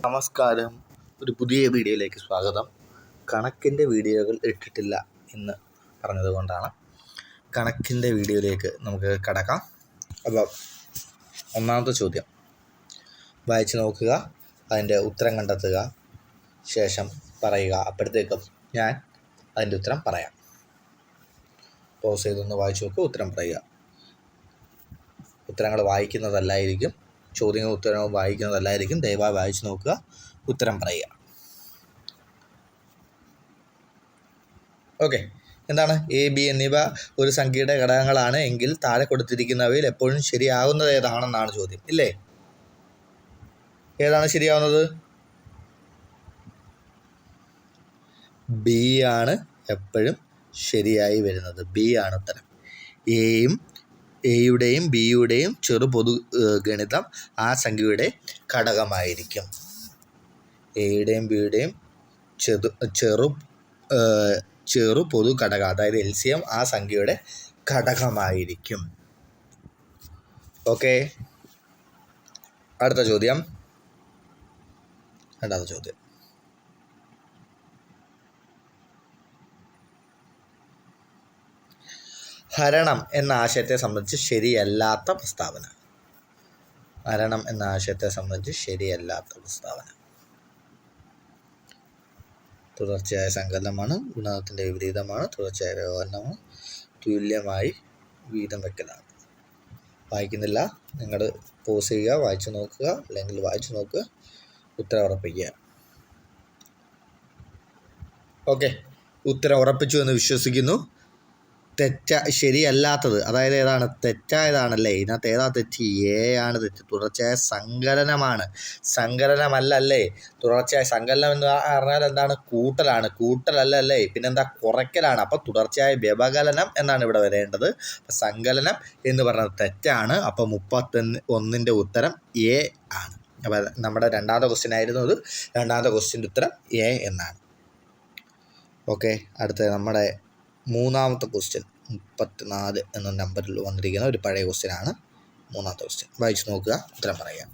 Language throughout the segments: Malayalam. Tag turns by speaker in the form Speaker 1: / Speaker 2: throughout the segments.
Speaker 1: നമസ്കാരം, ഒരു പുതിയ വീഡിയോയിലേക്ക് സ്വാഗതം. കണക്കിൻ്റെ വീഡിയോകൾ ഇട്ടിട്ടില്ല എന്ന് പറഞ്ഞതുകൊണ്ടാണ് കണക്കിൻ്റെ വീഡിയോയിലേക്ക് നമുക്ക് കടക്കാം. അപ്പോൾ ഒന്നാമത്തെ ചോദ്യം വായിച്ചു നോക്കുക, അതിൻ്റെ ഉത്തരം കണ്ടെത്തുക, ശേഷം പറയുക. അപ്പോഴത്തേക്കും ഞാൻ അതിൻ്റെ ഉത്തരം പറയാം. പോസ് ചെയ്തൊന്ന് വായിച്ചു നോക്കുക, ഉത്തരം പറയുക. ഉത്തരങ്ങൾ വായിക്കുന്നതല്ലായിരിക്കും, ചോദ്യങ്ങളും ഉത്തരവും വായിക്കുന്നതല്ലായിരിക്കും. ദയവായി വായിച്ചു നോക്കുക, ഉത്തരം പറയുക. ഓക്കെ, എന്താണ്? എ, ബി എന്നിവ ഒരു സംഖ്യയുടെ ഘടകങ്ങളാണ് എങ്കിൽ താഴെ കൊടുത്തിരിക്കുന്നവയിൽ എപ്പോഴും ശരിയാകുന്നത് ഏതാണെന്നാണ് ചോദ്യം, ഇല്ലേ? ഏതാണ് ശരിയാവുന്നത്? ബി ആണ് എപ്പോഴും ശരിയായി വരുന്നത്. ബി ആണ് ഉത്തരം. എയുടെയും ബിയുടെയും ചെറു പൊതു ഗണിതം ആ സംഖ്യയുടെ ഘടകമായിരിക്കും. എയുടെയും ബിയുടെയും ചെറു പൊതു ഘടകം, അതായത് LCM ആ സംഖ്യയുടെ ഘടകമായിരിക്കും. ഓക്കെ, അടുത്ത ചോദ്യം. രണ്ടാമത്തെ ചോദ്യം. ഹരണം എന്ന ആശയത്തെ സംബന്ധിച്ച് ശരിയല്ലാത്ത പ്രസ്താവന. ഹരണം എന്ന ആശയത്തെ സംബന്ധിച്ച് ശരിയല്ലാത്ത പ്രസ്താവന. തുടർച്ചയായ സങ്കലനമാണ്, ഗുണകത്തിൻ്റെ വിപരീതമാണ്, തുടർച്ചയായ വ്യവകലനമാണ്, തുല്യമായി വീതം വെക്കലാണ്. വായിക്കുന്നില്ല, നിങ്ങൾ പോസ് ചെയ്യുക, വായിച്ചു നോക്കുക, അല്ലെങ്കിൽ വായിച്ചു നോക്കുക, ഉത്തരം ഉറപ്പിക്കുക. ഓക്കെ, ഉത്തരം ഉറപ്പിച്ചു എന്ന് വിശ്വസിക്കുന്നു. ശരിയല്ലാത്തത്, അതായത് ഏതാണ്? തെറ്റായതാണല്ലേ. ഇതിനകത്ത് ഏതാ തെറ്റ്? എ ആണ് തെറ്റ്. തുടർച്ചയായ സങ്കലനമാണ്, സങ്കലനമല്ലല്ലേ. തുടർച്ചയായ സങ്കലനം എന്ന് പറഞ്ഞാൽ എന്താണ്? കൂട്ടലാണ്. കൂട്ടലല്ലേ, പിന്നെന്താ? കുറയ്ക്കലാണ്. അപ്പം തുടർച്ചയായ വ്യവകലനം എന്നാണ് ഇവിടെ വരേണ്ടത്. അപ്പം സങ്കലനം എന്ന് പറയുന്നത് തെറ്റാണ്. അപ്പം 31ൻ്റെ ഉത്തരം എ ആണ്. അപ്പം നമ്മുടെ രണ്ടാമത്തെ ക്വസ്റ്റ്യൻ ആയിരുന്നു അത്. രണ്ടാമത്തെ ക്വസ്റ്റ്യൻ്റെ ഉത്തരം എ എന്നാണ്. ഓക്കെ, അടുത്ത നമ്മുടെ മൂന്നാമത്തെ ക്വസ്റ്റ്യൻ 34 എന്ന നമ്പറിൽ വന്നിരിക്കുന്ന ഒരു പഴയ ക്വസ്റ്റ്യൻ ആണ്. മൂന്നാമത്തെ ക്വസ്റ്റ്യൻ വായിച്ചു നോക്കുക, ഉത്തരം പറയാം.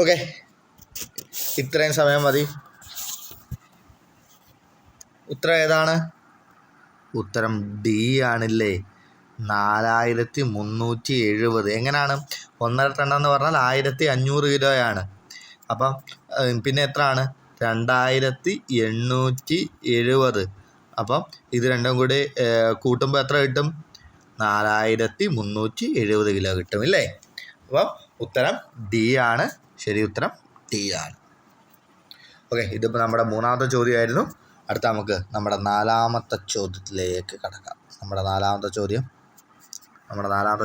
Speaker 1: ഓക്കെ, ഇത്രയും സമയം മതി. ഉത്തരം ഏതാണ്? ഉത്തരം ഡി ആണില്ലേ. 4370. എങ്ങനെയാണ്? 1.5 ടൺ എന്ന് പറഞ്ഞാൽ 1500 കിലോയാണ്. അപ്പം പിന്നെ എത്ര ആണ്? 2870. അപ്പം ഇത് രണ്ടും കൂടി കൂട്ടുമ്പോൾ എത്ര കിട്ടും? 4370 കിലോ കിട്ടും, ഇല്ലേ? അപ്പം ഉത്തരം ഡി ആണ്. ശരി, ഉത്തരം ഡി ആണ്. ഓക്കെ, ഇതിപ്പോൾ നമ്മുടെ മൂന്നാമത്തെ ചോദ്യമായിരുന്നു. അടുത്ത നമുക്ക് നമ്മുടെ നാലാമത്തെ ചോദ്യത്തിലേക്ക് കടക്കാം. നമ്മുടെ നാലാമത്തെ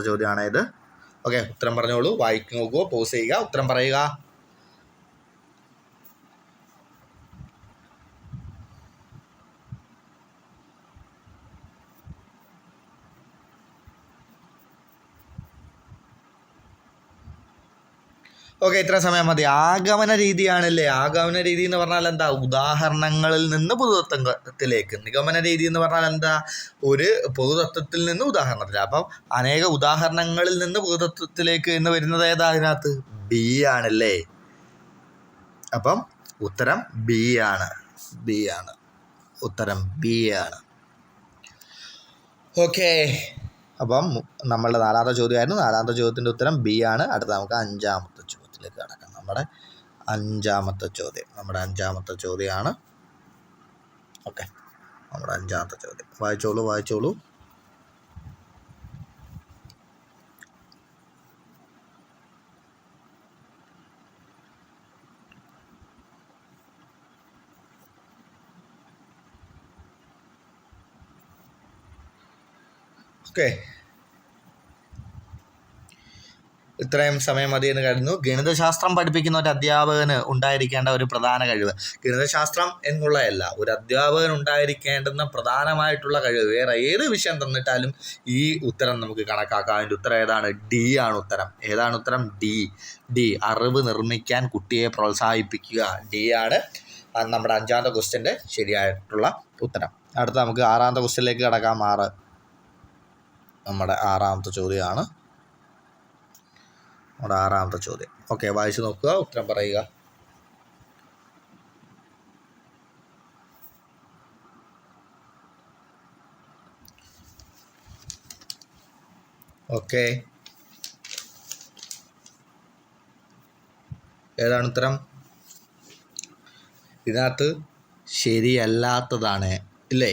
Speaker 1: ചോദ്യമാണ് ഇത്. ഓക്കെ, ഉത്തരം പറഞ്ഞോളൂ, വായിച്ചു നോക്കുക, പോസ് ചെയ്യുക, ഉത്തരം പറയുക. ഓക്കെ, ഇത്ര സമയം മതി. ആഗമന രീതിയാണല്ലേ. ആഗമന രീതി എന്ന് പറഞ്ഞാൽ എന്താ? ഉദാഹരണങ്ങളിൽ നിന്ന് പൊതുതത്വത്തിലേക്ക്. നിഗമന രീതി എന്ന് പറഞ്ഞാൽ എന്താ? ഒരു പൊതുതത്വത്തിൽ നിന്ന് ഉദാഹരണത്തിൽ. അപ്പം അനേക ഉദാഹരണങ്ങളിൽ നിന്ന് പൊതുതത്വത്തിലേക്ക് എന്ന് വരുന്നത് ഏതാ? അതിനകത്ത് ബി ആണല്ലേ. അപ്പം ഉത്തരം ബി ആണ്. ഉത്തരം ബി ആണ്. ഓക്കെ, അപ്പം നമ്മളുടെ നാലാമത്തെ ചോദ്യമായിരുന്നു. നാലാമത്തെ ചോദ്യത്തിൻ്റെ ഉത്തരം ബി ആണ്. അടുത്ത നമുക്ക് അഞ്ചാമത്തെ ചോദ്യത്തിലേക്ക് കടക്കാം. നമ്മുടെ അഞ്ചാമത്തെ ചോദ്യമാണ്. ഓക്കെ, നമ്മുടെ അഞ്ചാമത്തെ ചോദ്യം വായിച്ചോളൂ. ഓക്കെ, ഇത്രയും സമയം മതി എന്ന് കരുതുന്നു. ഗണിതശാസ്ത്രം പഠിപ്പിക്കുന്ന ഒരു അധ്യാപകന് ഉണ്ടായിരിക്കേണ്ട ഒരു പ്രധാന കഴിവ്, ഗണിതശാസ്ത്രം എന്നുള്ളതല്ല, ഒരു അധ്യാപകൻ ഉണ്ടായിരിക്കേണ്ടുന്ന പ്രധാനമായിട്ടുള്ള കഴിവ്. വേറെ ഏത് വിഷയം തന്നിട്ടാലും ഈ ഉത്തരം നമുക്ക് കണക്കാക്കാം. അതിൻ്റെ ഉത്തരം ഏതാണ്? ഡി ആണ് ഉത്തരം. ഏതാണ് ഉത്തരം? ഡി. അറിവ് നിർമ്മിക്കാൻ കുട്ടിയെ പ്രോത്സാഹിപ്പിക്കുക. ഡി ആണ് നമ്മുടെ 5ാമത്തെ ക്വസ്റ്റ്യൻ്റെ ശരിയായിട്ടുള്ള ഉത്തരം. അടുത്ത നമുക്ക് 6ാമത്തെ ക്വസ്റ്റ്യനിലേക്ക് കടക്കാം. നമ്മുടെ 6ാമത്തെ ചോദ്യമാണ്. നമ്മുടെ 6ാമത്തെ ചോദ്യം. ഓക്കെ, വായിച്ചു നോക്കുക, ഉത്തരം പറയുക. ഓക്കെ, ഏതാണ് ഉത്തരം? ഇതിനകത്ത് ശരിയല്ലാത്തതാണ് ഇല്ലേ?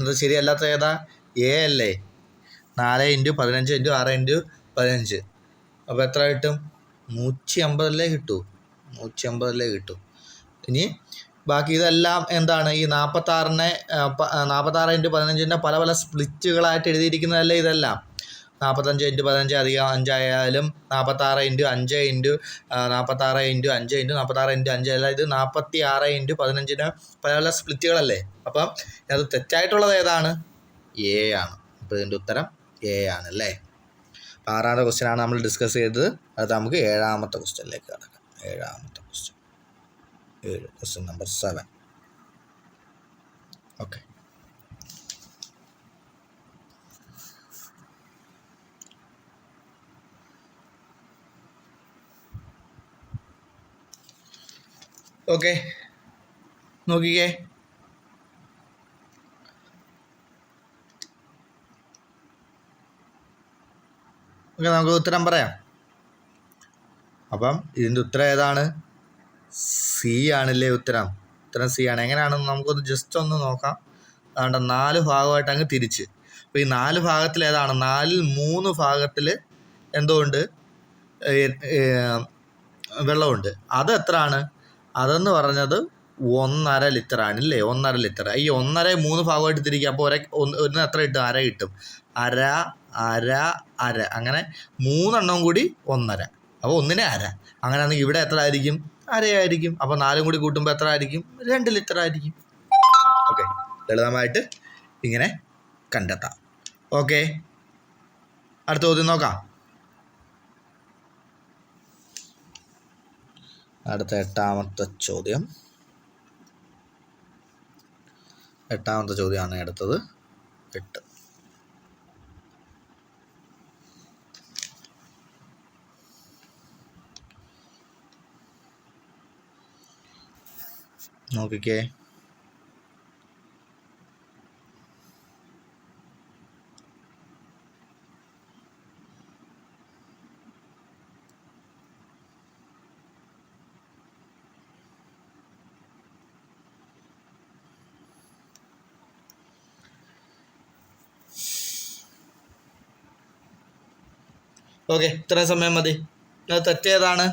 Speaker 1: ഇത് ശരിയല്ലാത്ത ഏതാ? എ അല്ലേ? 4 × 15 × 6 × 15. അപ്പോൾ എത്ര കിട്ടും? 150 കിട്ടൂ. 150 കിട്ടും. ഇനി ബാക്കി ഇതെല്ലാം എന്താണ്? ഈ 46 × 15 പല പല സ്പ്ലിറ്റുകളായിട്ട് എഴുതിയിരിക്കുന്നതല്ലേ ഇതെല്ലാം. 45 × 15 അധികം 5 ആയാലും 46 × 5 × 46 × 5 × 46 × 5 അല്ല, ഇത് 46 × 15 പല പല സ്പ്ലിറ്റുകളല്ലേ. അപ്പം അത് തെറ്റായിട്ടുള്ളത് ഏതാണ്? എ ആണ്. അപ്പോൾ ഇതിൻ്റെ ഉത്തരം എ ആണല്ലേ. 6ാമത്തെ ക്വസ്റ്റ്യനാണ് നമ്മൾ ഡിസ്കസ് ചെയ്തത്. അത് നമുക്ക് 7ാമത്തെ ക്വസ്റ്റ്യനിലേക്ക് കടക്കാം. 7ാമത്തെ question, question number 7. Okay, okay നോക്കിക്കേ. ഓക്കെ, നമുക്ക് ഉത്തരം പറയാം. അപ്പം ഇതിൻ്റെ ഉത്തരം ഏതാണ്? സി ആണല്ലേ ഉത്തരം. ഉത്തരം സി ആണ്. എങ്ങനെയാണെന്ന് നമുക്കൊന്ന് ജസ്റ്റ് ഒന്ന് നോക്കാം. അതുകൊണ്ട് 4 ഭാഗമായിട്ട് അങ്ങ് തിരിച്ച്. അപ്പോൾ ഈ 4 ഭാഗത്തിൽ ഏതാണ്? 4ൽ 3 ഭാഗത്തിൽ എന്തുകൊണ്ട് വെള്ളമുണ്ട്. അത് എത്രയാണ്? അതെന്ന് പറഞ്ഞത് 1.5 ലിറ്ററാണ് ഇല്ലേ? 1.5 ലിറ്റർ. ഈ 1.5 3 ഭാഗമായിട്ട് തിരിക്കുക. അപ്പോൾ ഒരിന് എത്ര കിട്ടും? അര കിട്ടും. അര. അങ്ങനെ 3 എണ്ണം കൂടി 1.5. അപ്പോൾ 1ന് അര. അങ്ങനെയാണെങ്കിൽ ഇവിടെ എത്ര ആയിരിക്കും? അരയായിരിക്കും. അപ്പോൾ 4 കൂടി കൂട്ടുമ്പോൾ എത്ര ആയിരിക്കും? 2 ലിറ്റർ ആയിരിക്കും. ഓക്കെ, ലളിതമായിട്ട് ഇങ്ങനെ കണ്ടെത്താം. ഓക്കെ, അടുത്ത ചോദ്യം നോക്കാം. അടുത്ത 8ാമത്തെ ചോദ്യം. 8ാമത്തെ ചോദ്യമാണ് അടുത്തത്. 8. നോക്കിക്കേ. ഓക്കെ, ഇത്രയും സമയം മതി. തെറ്റ് ഏതാണ്?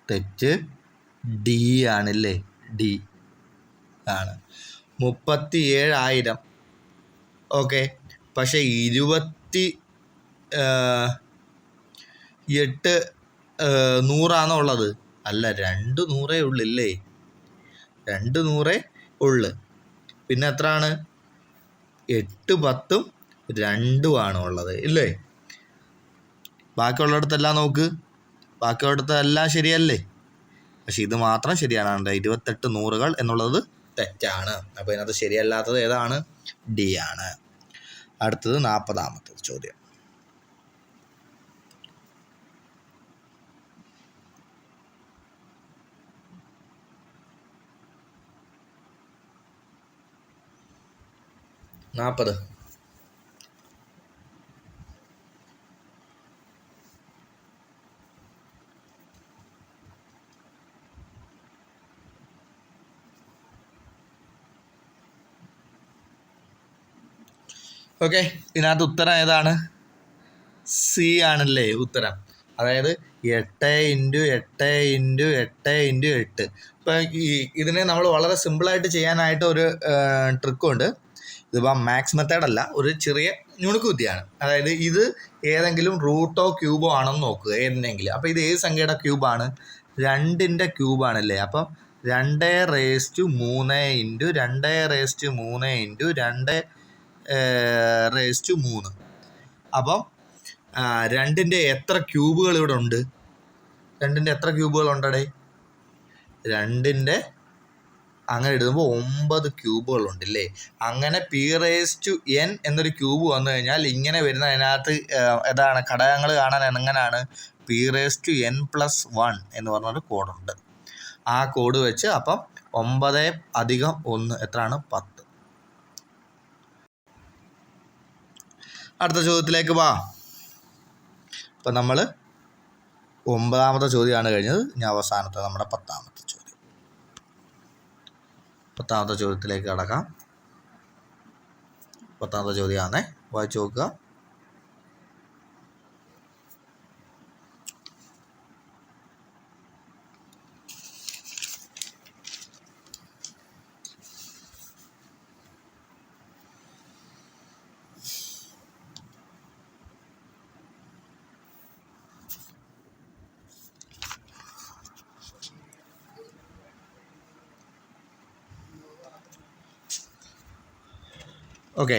Speaker 1: തെറ്റ് ഡി ആണല്ലേ. ഡി ആണ്. 37,000. ഓക്കെ, പക്ഷേ 28 100 ഉള്ളത്? അല്ല, 2 100 ഉള്ളില്ലേ? 2 100 ഉള്ളു. പിന്നെ എത്രയാണ്? 8 10 2 ആണ് ഉള്ളത് ഇല്ലേ? ബാക്കിയുള്ളിടത്തെല്ലാം നോക്ക്. ബാക്കിയുള്ളിടത്തെല്ലാം ശരിയല്ലേ? പക്ഷെ ഇത് മാത്രം ശരിയാണ്. 28 100കൾ എന്നുള്ളത് തെറ്റാണ്. അപ്പോൾ ഇതിനകത്ത് ശരിയല്ലാത്തത് ഏതാണ്? ഡി ആണ്. അടുത്തത് 40ാമത്തെ ചോദ്യം. ഓക്കെ, ഇതിനകത്ത് ഉത്തരം ഏതാണ്? സി ആണല്ലേ ഉത്തരം. അതായത് 8 × 8 × 8 × 8. ഇപ്പം ഇതിനെ നമ്മൾ വളരെ സിമ്പിളായിട്ട് ചെയ്യാനായിട്ട് ഒരു ട്രിക്കുണ്ട്. ഇതിപ്പോൾ മാത്സ് മെത്തേഡല്ല, ഒരു ചെറിയ നുണുക്ക് ബുദ്ധിയാണ്. അതായത് ഇത് ഏതെങ്കിലും റൂട്ടോ ക്യൂബോ ആണെന്ന് നോക്കുക, ഏതെങ്കിലും. അപ്പോൾ ഇത് ഏത് സംഖ്യയുടെ ക്യൂബാണ്? 2ൻ്റെ ക്യൂബാണല്ലേ. അപ്പം 2⁻3 ഇൻറ്റു 2⁻3 ഇൻറ്റു 2⁻3. അപ്പം 2ൻ്റെ എത്ര ക്യൂബുകൾ ഇവിടെ ഉണ്ട്? 2ൻ്റെ എത്ര ക്യൂബുകളുണ്ടടേ? 2ൻ്റെ അങ്ങനെ എഴുതുമ്പോൾ 9 ക്യൂബുകളുണ്ടല്ലേ. അങ്ങനെ P⁻n എന്നൊരു ക്യൂബ് വന്നു കഴിഞ്ഞാൽ ഇങ്ങനെ വരുന്ന അതിനകത്ത് ഏതാണ് ഘടകങ്ങൾ കാണാൻ എങ്ങനെയാണ്? P⁻n+1 എന്ന് പറഞ്ഞൊരു കോഡുണ്ട്. ആ കോഡ് വെച്ച് അപ്പം 9 + 1 എത്രയാണ്? 10. അടുത്ത ചോദ്യത്തിലേക്ക് വാ. ഇപ്പം നമ്മൾ 9ാമത്തെ ചോദ്യമാണ് കഴിഞ്ഞത്. ഇനി അവസാനത്തെ നമ്മുടെ 10ാമത്തെ ചോദ്യം. 10ാമത്തെ ചോദ്യത്തിലേക്ക് കടക്കാം. 10ാമത്തെ ചോദ്യമാണ്, വായിച്ചു നോക്കുക. ഓക്കെ.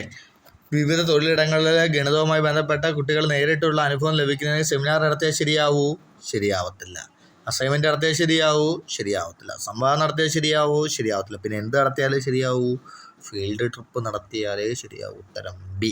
Speaker 1: വിവിധ തൊഴിലിടങ്ങളിലെ ഗണിതവുമായി ബന്ധപ്പെട്ട കുട്ടികൾ നേരിട്ടുള്ള അനുഭവം ലഭിക്കുന്നതിന് സെമിനാർ നടത്തിയാൽ ശരിയാവൂ? ശരിയാവത്തില്ല. അസൈൻമെൻറ്റ് നടത്തിയാൽ ശരിയാവൂ? ശരിയാവത്തില്ല. സംവാദം നടത്തിയാൽ ശരിയാവൂ? ശരിയാവത്തില്ല. പിന്നെ എന്ത് നടത്തിയാലേ ശരിയാവൂ? Field trip നടത്തിയാലേ ശരിയാവൂ. ഉത്തരം ബി.